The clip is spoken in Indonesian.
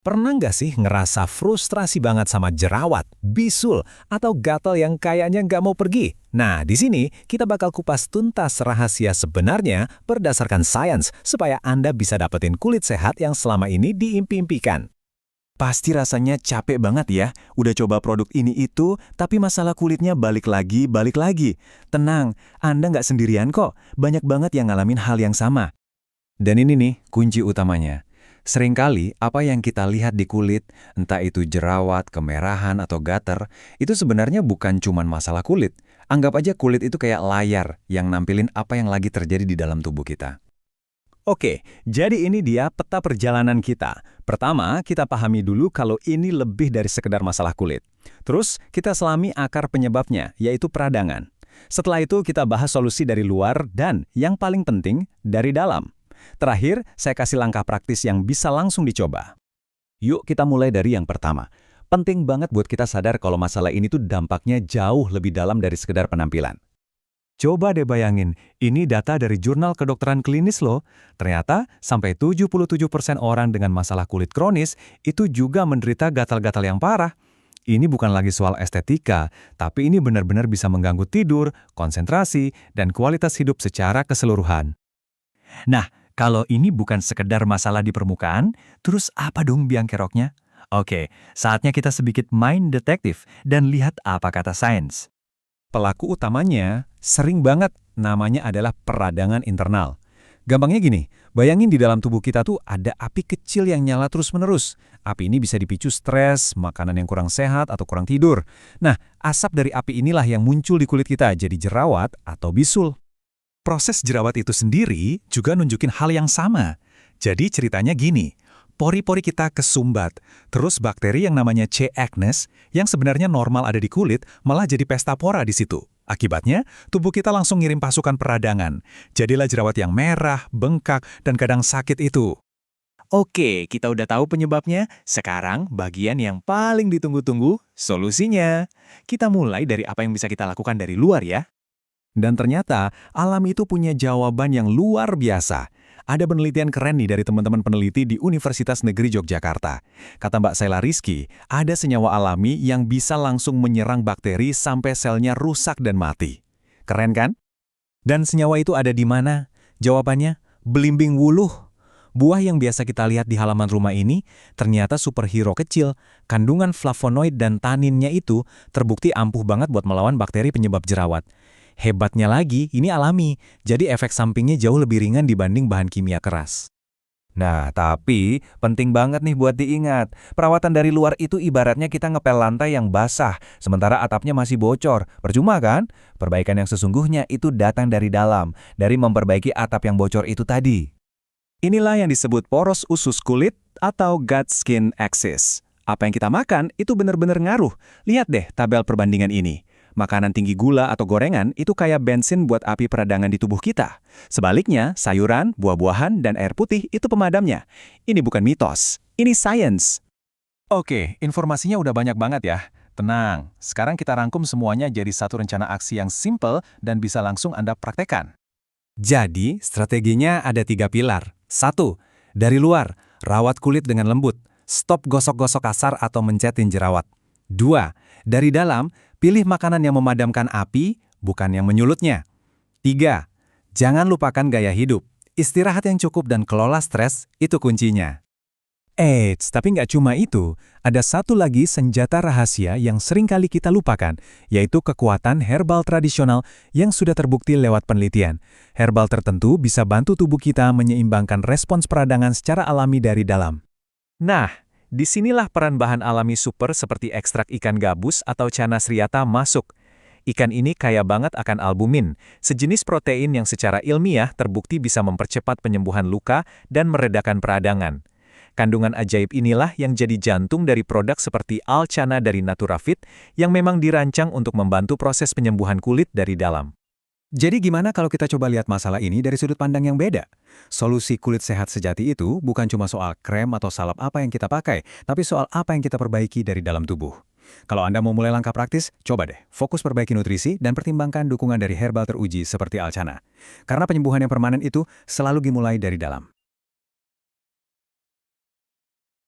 Pernah nggak sih ngerasa frustrasi banget sama jerawat, bisul, atau gatal yang kayaknya nggak mau pergi? Nah, di sini kita bakal kupas tuntas rahasia sebenarnya berdasarkan sains supaya Anda bisa dapetin kulit sehat yang selama ini diimpi-impikan. Pasti rasanya capek banget ya, udah coba produk ini itu, tapi masalah kulitnya balik lagi, balik lagi. Tenang, Anda nggak sendirian kok, banyak banget yang ngalamin hal yang sama. Dan ini nih kunci utamanya. Seringkali apa yang kita lihat di kulit, entah itu jerawat, kemerahan, atau gater, itu sebenarnya bukan cuman masalah kulit. Anggap aja kulit itu kayak layar yang nampilin apa yang lagi terjadi di dalam tubuh kita. Oke, jadi ini dia peta perjalanan kita. Pertama, kita pahami dulu kalau ini lebih dari sekedar masalah kulit. Terus, kita selami akar penyebabnya, yaitu peradangan. Setelah itu, kita bahas solusi dari luar dan, yang paling penting, dari dalam. Terakhir, saya kasih langkah praktis yang bisa langsung dicoba. Yuk kita mulai dari yang pertama. Penting banget buat kita sadar kalau masalah ini tuh dampaknya jauh lebih dalam dari sekedar penampilan. Coba deh bayangin, ini data dari jurnal kedokteran klinis loh. Ternyata sampai 77% orang dengan masalah kulit kronis itu juga menderita gatal-gatal yang parah. Ini bukan lagi soal estetika, tapi ini benar-benar bisa mengganggu tidur, konsentrasi, dan kualitas hidup secara keseluruhan. Nah, kalau ini bukan sekedar masalah di permukaan, terus apa dong biang keroknya? Oke, saatnya kita sedikit main detektif dan lihat apa kata sains. Pelaku utamanya sering banget namanya adalah peradangan internal. Gampangnya gini, bayangin di dalam tubuh kita tuh ada api kecil yang nyala terus-menerus. Api ini bisa dipicu stres, makanan yang kurang sehat, atau kurang tidur. Nah, asap dari api inilah yang muncul di kulit kita jadi jerawat atau bisul. Proses jerawat itu sendiri juga nunjukin hal yang sama. Jadi ceritanya gini, pori-pori kita kesumbat, terus bakteri yang namanya C. acnes, yang sebenarnya normal ada di kulit, malah jadi pesta pora di situ. Akibatnya, tubuh kita langsung ngirim pasukan peradangan. Jadilah jerawat yang merah, bengkak, dan kadang sakit itu. Oke, kita udah tahu penyebabnya. Sekarang bagian yang paling ditunggu-tunggu, solusinya. Kita mulai dari apa yang bisa kita lakukan dari luar ya. Dan ternyata, alam itu punya jawaban yang luar biasa. Ada penelitian keren nih dari teman-teman peneliti di Universitas Negeri Yogyakarta. Kata Mbak Sela Rizky, ada senyawa alami yang bisa langsung menyerang bakteri sampai selnya rusak dan mati. Keren kan? Dan senyawa itu ada di mana? Jawabannya, belimbing wuluh. Buah yang biasa kita lihat di halaman rumah ini ternyata superhero kecil. Kandungan flavonoid dan taninnya itu terbukti ampuh banget buat melawan bakteri penyebab jerawat. Hebatnya lagi, ini alami, jadi efek sampingnya jauh lebih ringan dibanding bahan kimia keras. Nah, tapi penting banget nih buat diingat. Perawatan dari luar itu ibaratnya kita ngepel lantai yang basah, sementara atapnya masih bocor. Percuma kan? Perbaikan yang sesungguhnya itu datang dari dalam, dari memperbaiki atap yang bocor itu tadi. Inilah yang disebut poros usus kulit atau gut-skin axis. Apa yang kita makan itu benar-benar ngaruh. Lihat deh tabel perbandingan ini. Makanan tinggi gula atau gorengan itu kayak bensin buat api peradangan di tubuh kita. Sebaliknya, sayuran, buah-buahan, dan air putih itu pemadamnya. Ini bukan mitos, ini sains. Oke, informasinya udah banyak banget ya. Tenang, sekarang kita rangkum semuanya jadi satu rencana aksi yang simple dan bisa langsung Anda praktekkan. Jadi, strateginya ada 3 pilar. 1. Dari luar, rawat kulit dengan lembut. Stop gosok-gosok kasar atau mencetin jerawat. 2. Dari dalam, pilih makanan yang memadamkan api, bukan yang menyulutnya. 3. Jangan lupakan gaya hidup. Istirahat yang cukup dan kelola stres, itu kuncinya. Eits, tapi nggak cuma itu. Ada satu lagi senjata rahasia yang sering kali kita lupakan, yaitu kekuatan herbal tradisional yang sudah terbukti lewat penelitian. Herbal tertentu bisa bantu tubuh kita menyeimbangkan respons peradangan secara alami dari dalam. Nah, disinilah peran bahan alami super seperti ekstrak ikan gabus atau canas riata masuk. Ikan ini kaya banget akan albumin, sejenis protein yang secara ilmiah terbukti bisa mempercepat penyembuhan luka dan meredakan peradangan. Kandungan ajaib inilah yang jadi jantung dari produk seperti Alchana dari Naturafit yang memang dirancang untuk membantu proses penyembuhan kulit dari dalam. Jadi gimana kalau kita coba lihat masalah ini dari sudut pandang yang beda? Solusi kulit sehat sejati itu bukan cuma soal krem atau salep apa yang kita pakai, tapi soal apa yang kita perbaiki dari dalam tubuh. Kalau Anda mau mulai langkah praktis, coba deh fokus perbaiki nutrisi dan pertimbangkan dukungan dari herbal teruji seperti Alchana. Karena penyembuhan yang permanen itu selalu dimulai dari dalam.